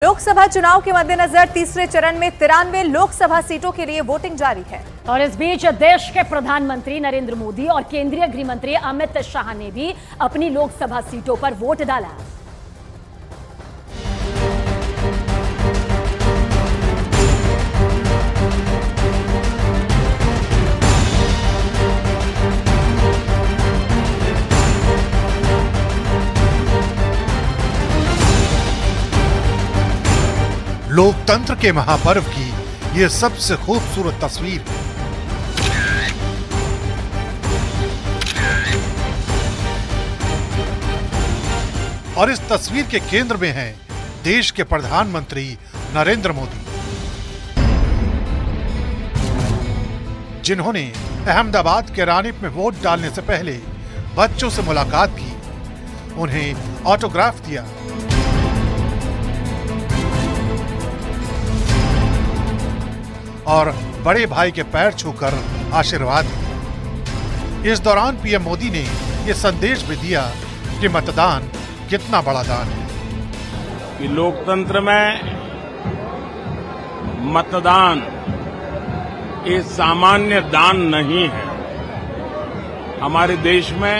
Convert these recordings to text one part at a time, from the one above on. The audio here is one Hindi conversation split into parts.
लोकसभा चुनाव के मद्देनजर तीसरे चरण में 93 लोकसभा सीटों के लिए वोटिंग जारी है। और इस बीच देश के प्रधानमंत्री नरेंद्र मोदी और केंद्रीय गृह मंत्री अमित शाह ने भी अपनी लोकसभा सीटों पर वोट डाला। लोकतंत्र के महापर्व की ये सबसे खूबसूरत तस्वीर है। और इस तस्वीर के केंद्र में हैं देश के प्रधानमंत्री नरेंद्र मोदी, जिन्होंने अहमदाबाद के रानीप में वोट डालने से पहले बच्चों से मुलाकात की, उन्हें ऑटोग्राफ दिया और बड़े भाई के पैर छूकर आशीर्वाद दिया। इस दौरान पीएम मोदी ने यह संदेश भी दिया कि मतदान कितना बड़ा दान है। कि लोकतंत्र में मतदान ये सामान्य दान नहीं है। हमारे देश में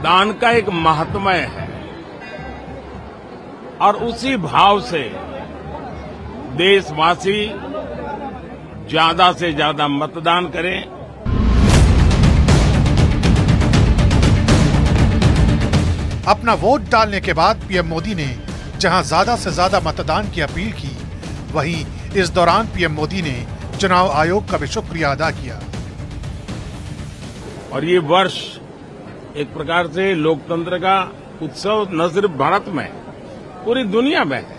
दान का एक महात्म्य है और उसी भाव से देशवासी ज्यादा से ज्यादा मतदान करें। अपना वोट डालने के बाद पीएम मोदी ने जहां ज्यादा से ज्यादा मतदान की अपील की, वहीं इस दौरान पीएम मोदी ने चुनाव आयोग का भी शुक्रिया अदा किया। और ये वर्ष एक प्रकार से लोकतंत्र का उत्सव न सिर्फ भारत में, पूरी दुनिया में है।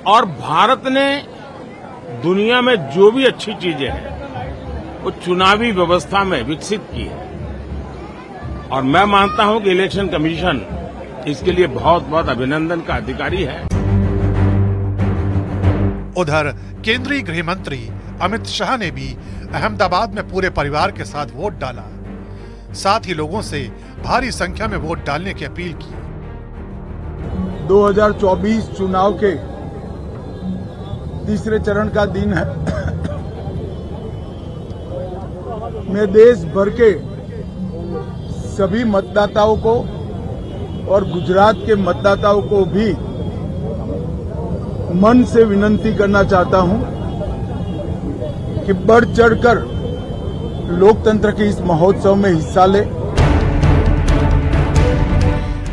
और भारत ने दुनिया में जो भी अच्छी चीजें हैं वो चुनावी व्यवस्था में विकसित की है। और मैं मानता हूं कि इलेक्शन कमीशन इसके लिए बहुत बहुत अभिनंदन का अधिकारी है। उधर केंद्रीय गृह मंत्री अमित शाह ने भी अहमदाबाद में पूरे परिवार के साथ वोट डाला। साथ ही लोगों से भारी संख्या में वोट डालने की अपील की। 2024 चुनाव के तीसरे चरण का दिन है। मैं देश भर के सभी मतदाताओं को और गुजरात के मतदाताओं को भी मन से विनती करना चाहता हूं कि बढ़ चढ़कर लोकतंत्र के इस महोत्सव में हिस्सा ले।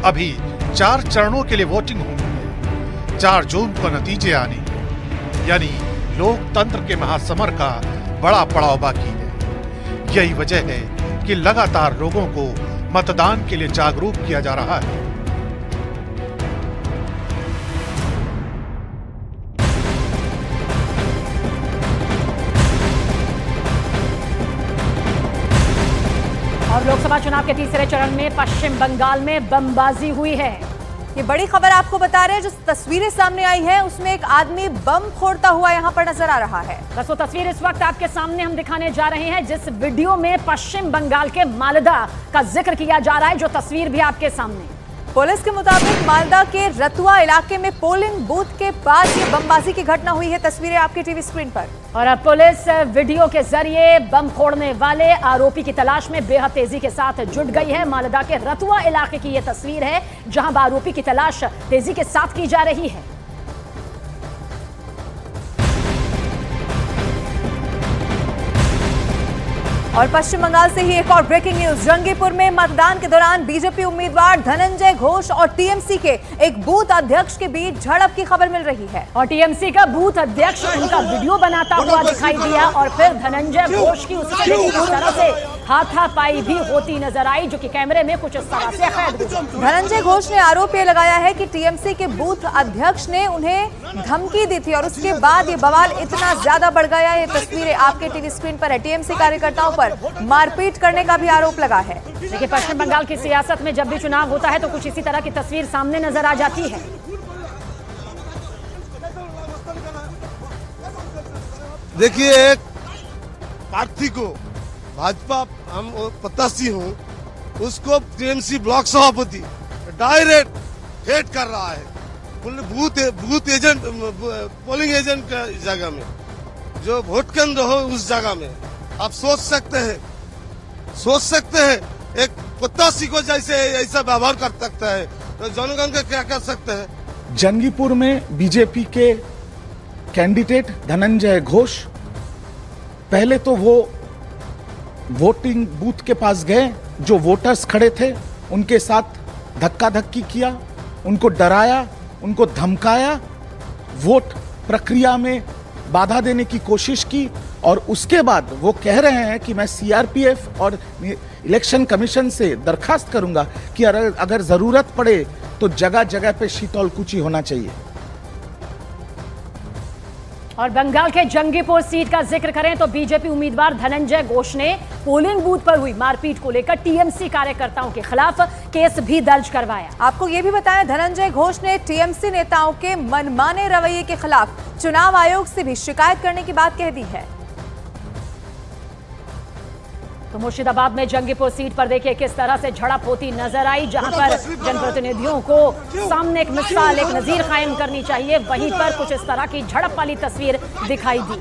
अभी 4 चरणों के लिए वोटिंग होगी। 4 जून को नतीजे आने, यानी लोकतंत्र के महासमर का बड़ा पड़ाव बाकी है। यही वजह है कि लगातार लोगों को मतदान के लिए जागरूक किया जा रहा है। और लोकसभा चुनाव के तीसरे चरण में पश्चिम बंगाल में बमबाजी हुई है। ये बड़ी खबर आपको बता रहे हैं। जो तस्वीरें सामने आई हैं उसमें एक आदमी बम फोड़ता हुआ यहां पर नजर आ रहा है। बस वो तस्वीर इस वक्त आपके सामने हम दिखाने जा रहे हैं, जिस वीडियो में पश्चिम बंगाल के मालदा का जिक्र किया जा रहा है। जो तस्वीर भी आपके सामने, पुलिस के मुताबिक मालदा के रतुआ इलाके में पोलिंग बूथ के पास ये बमबाजी की घटना हुई है। तस्वीरें आपकी टीवी स्क्रीन पर। और अब पुलिस वीडियो के जरिए बम फोड़ने वाले आरोपी की तलाश में बेहद तेजी के साथ जुट गई है। मालदा के रतुआ इलाके की यह तस्वीर है, जहां आरोपी की तलाश तेजी के साथ की जा रही है। और पश्चिम बंगाल से ही एक और ब्रेकिंग न्यूज। जंगीपुर में मतदान के दौरान बीजेपी उम्मीदवार धनंजय घोष और टीएमसी के एक बूथ अध्यक्ष के बीच झड़प की खबर मिल रही है। और टीएमसी का बूथ अध्यक्ष उनका वीडियो बनाता हुआ दिखाई दिया और फिर धनंजय घोष की उससे किस तरह से हाथापाई भी होती नजर आई, जो कि कैमरे में कुछ इस तरह से कैद हुई। धनंजय घोष ने आरोप ये लगाया है कि टीएमसी के बूथ अध्यक्ष ने उन्हें धमकी दी थी और उसके बाद ये बवाल इतना ज्यादा बढ़ गया। ये तस्वीरें आपके टीवी स्क्रीन पर है। टीएमसी कार्यकर्ताओं पर मारपीट करने का भी आरोप लगा है। देखिए, पश्चिम बंगाल की सियासत में जब भी चुनाव होता है तो कुछ इसी तरह की तस्वीर सामने नजर आ जाती है। देखिए, एक प्रार्थी को भाजपा हम प्रत्याशी हूँ, उसको टीएमसी ब्लॉक सभापति डायरेक्ट हेट कर रहा है, बूथ एजेंट, पोलिंग एजेंट का जगह में, जो वोट केंद्र हो उस जगह में आप सोच सकते हैं एक प्रत्याशी को जैसे ऐसा व्यवहार कर सकता है तो जनगण का क्या कर सकते हैं। जंगीपुर में बीजेपी के कैंडिडेट धनंजय घोष पहले तो वो वोटिंग बूथ के पास गए, जो वोटर्स खड़े थे उनके साथ धक्का धक्की किया, उनको डराया, उनको धमकाया, वोट प्रक्रिया में बाधा देने की कोशिश की और उसके बाद वो कह रहे हैं कि मैं सीआरपीएफ और इलेक्शन कमीशन से दरखास्त करूंगा कि अगर जरूरत पड़े तो जगह जगह पे शीतल कुची होना चाहिए। और बंगाल के जंगीपुर सीट का जिक्र करें तो बीजेपी उम्मीदवार धनंजय घोष ने पोलिंग बूथ पर हुई मारपीट को लेकर टीएमसी कार्यकर्ताओं के खिलाफ केस भी दर्ज करवाया। आपको ये भी बताया, धनंजय घोष ने टीएमसी नेताओं के मनमाने रवैये के खिलाफ चुनाव आयोग से भी शिकायत करने की बात कह दी है। तो मुर्शिदाबाद में जंगीपुर सीट पर देखिए किस तरह से झड़प होती नजर आई, जहां पर जनप्रतिनिधियों को सामने एक मिसाल, एक नजीर कायम करनी चाहिए, वहीं पर कुछ इस तरह की झड़प वाली तस्वीर दिखाई दी।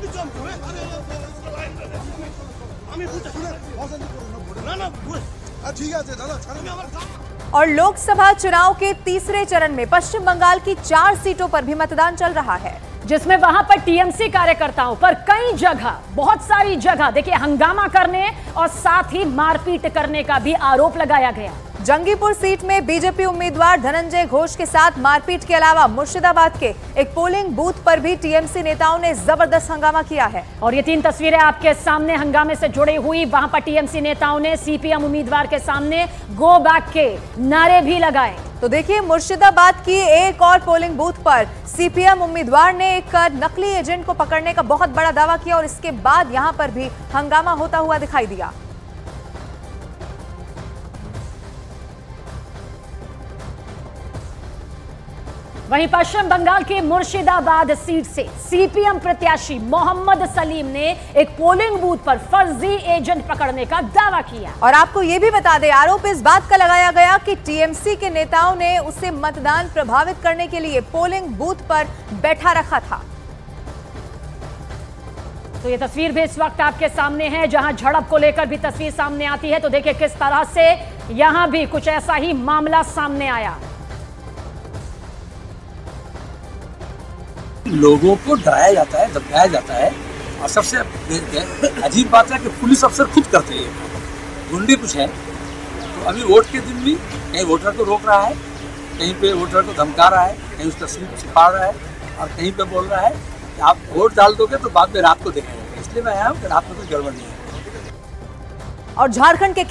और लोकसभा चुनाव के तीसरे चरण में पश्चिम बंगाल की 4 सीटों पर भी मतदान चल रहा है, जिसमें वहां पर टीएमसी कार्यकर्ताओं पर कई जगह, बहुत सारी जगह देखिए हंगामा करने और साथ ही मारपीट करने का भी आरोप लगाया गया। जंगीपुर सीट में बीजेपी उम्मीदवार धनंजय घोष के साथ मारपीट के अलावा मुर्शिदाबाद के एक पोलिंग बूथ पर भी टीएमसी नेताओं ने जबरदस्त हंगामा किया है। और ये 3 तस्वीरें आपके सामने हंगामे से जुड़ी हुई, वहां पर टीएमसी नेताओं ने सीपीएम उम्मीदवार के सामने गो बैक के नारे भी लगाए। तो देखिए मुर्शिदाबाद की एक और पोलिंग बूथ पर सीपीएम उम्मीदवार ने एक नकली एजेंट को पकड़ने का बहुत बड़ा दावा किया और इसके बाद यहां पर भी हंगामा होता हुआ दिखाई दिया। वहीं पश्चिम बंगाल के मुर्शिदाबाद सीट से सीपीएम प्रत्याशी मोहम्मद सलीम ने एक पोलिंग बूथ पर फर्जी एजेंट पकड़ने का दावा किया। और आपको ये भी बता दें, आरोप इस बात का लगाया गया कि टीएमसी के नेताओं ने उसे मतदान प्रभावित करने के लिए पोलिंग बूथ पर बैठा रखा था। तो ये तस्वीर भी इस वक्त आपके सामने है, जहां झड़प को लेकर भी तस्वीर सामने आती है। तो देखिए किस तरह से यहां भी कुछ ऐसा ही मामला सामने आया। लोगों को डराया जाता है, धमकाया जाता है और सबसे अजीब बात है कि पुलिस अफसर खुद करते हैं, गुंडे कुछ है। तो अभी वोट के दिन भी कहीं वोटर को रोक रहा है, कहीं पे वोटर को धमका रहा है, कहीं उस तस्वीर को छिपा रहा है और कहीं पे बोल रहा है कि आप वोट डाल दोगे तो बाद में रात को देखेंगे। इसलिए मैं आया हूँ कि रात में कुछ गड़बड़ नहीं है। और झारखंड के